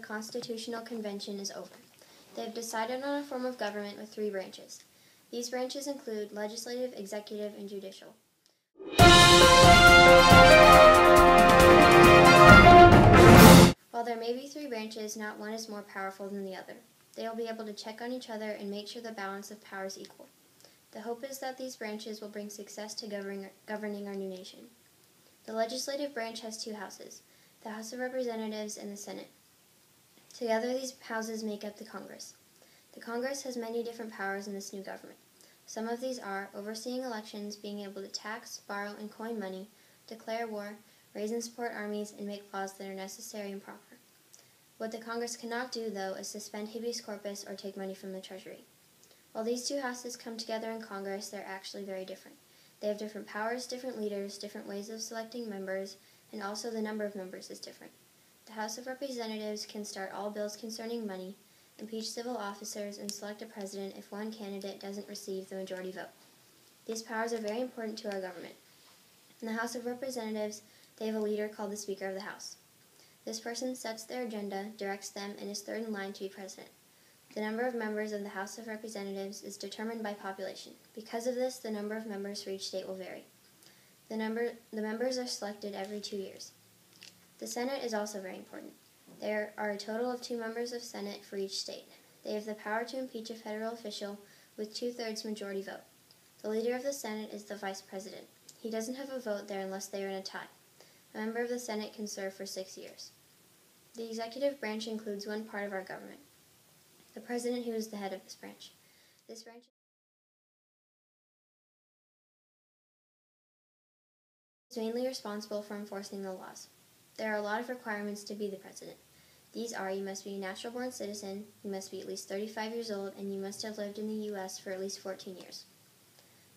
Constitutional Convention is over. They have decided on a form of government with 3 branches. These branches include legislative, executive, and judicial. While there may be 3 branches, not one is more powerful than the other. They will be able to check on each other and make sure the balance of power is equal. The hope is that these branches will bring success to governing our new nation. The legislative branch has 2 houses, the House of Representatives and the Senate. Together, these houses make up the Congress. The Congress has many different powers in this new government. Some of these are overseeing elections, being able to tax, borrow, and coin money, declare war, raise and support armies, and make laws that are necessary and proper. What the Congress cannot do, though, is suspend habeas corpus or take money from the Treasury. While these 2 houses come together in Congress, they're actually very different. They have different powers, different leaders, different ways of selecting members, and also the number of members is different. The House of Representatives can start all bills concerning money, impeach civil officers, and select a president if one candidate doesn't receive the majority vote. These powers are very important to our government. In the House of Representatives, they have a leader called the Speaker of the House. This person sets their agenda, directs them, and is third in line to be president. The number of members of the House of Representatives is determined by population. Because of this, the number of members for each state will vary. The members are selected every 2 years. The Senate is also very important. There are a total of 2 members of Senate for each state. They have the power to impeach a federal official with 2/3 majority vote. The leader of the Senate is the Vice President. He doesn't have a vote there unless they are in a tie. A member of the Senate can serve for 6 years. The executive branch includes one part of our government, the President, who is the head of this branch. This branch is mainly responsible for enforcing the laws. There are a lot of requirements to be the President. These are: you must be a natural-born citizen, you must be at least 35 years old, and you must have lived in the U.S. for at least 14 years.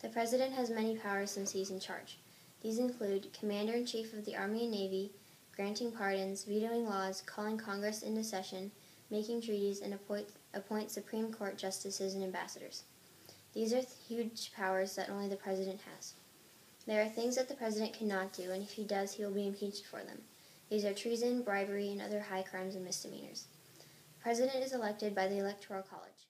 The President has many powers since he's in charge. These include Commander-in-Chief of the Army and Navy, granting pardons, vetoing laws, calling Congress into session, making treaties, and appoint Supreme Court justices and ambassadors. These are huge powers that only the President has. There are things that the President cannot do, and if he does, he will be impeached for them. These are treason, bribery, and other high crimes and misdemeanors. The President is elected by the Electoral College.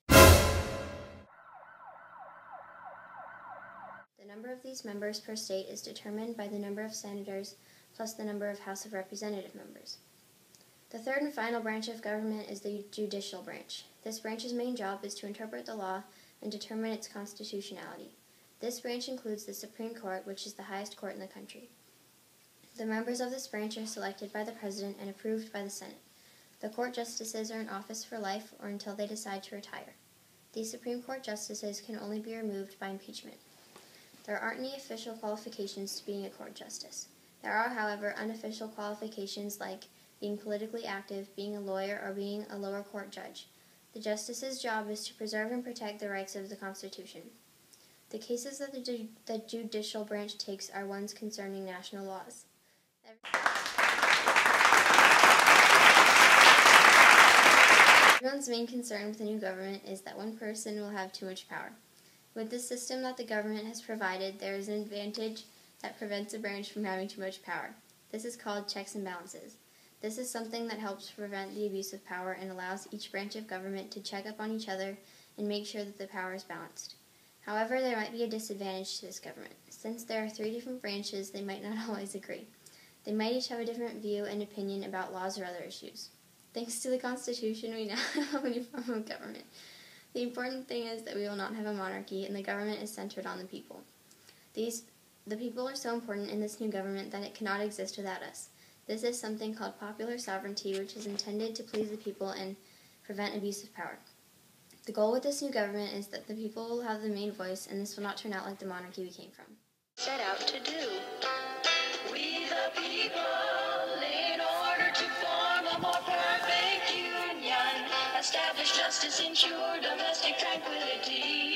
The number of these members per state is determined by the number of senators plus the number of House of Representative members. The third and final branch of government is the judicial branch. This branch's main job is to interpret the law and determine its constitutionality. This branch includes the Supreme Court, which is the highest court in the country. The members of this branch are selected by the President and approved by the Senate. The court justices are in office for life or until they decide to retire. These Supreme Court justices can only be removed by impeachment. There aren't any official qualifications to being a court justice. There are, however, unofficial qualifications like being politically active, being a lawyer, or being a lower court judge. The justice's job is to preserve and protect the rights of the Constitution. The cases that the judicial branch takes are ones concerning national laws. Everyone's main concern with the new government is that one person will have too much power. With the system that the government has provided, there is an advantage that prevents a branch from having too much power. This is called checks and balances. This is something that helps prevent the abuse of power and allows each branch of government to check up on each other and make sure that the power is balanced. However, there might be a disadvantage to this government. Since there are 3 different branches, they might not always agree. They might each have a different view and opinion about laws or other issues. Thanks to the Constitution, we now have a new form of government. The important thing is that we will not have a monarchy, and the government is centered on the people. The people are so important in this new government that it cannot exist without us. This is something called popular sovereignty, which is intended to please the people and prevent abuse of power. The goal with this new government is that the people will have the main voice, and this will not turn out like the monarchy we came from. Set out to do. We the people, in order to form a more perfect union, establish justice, ensure domestic tranquility.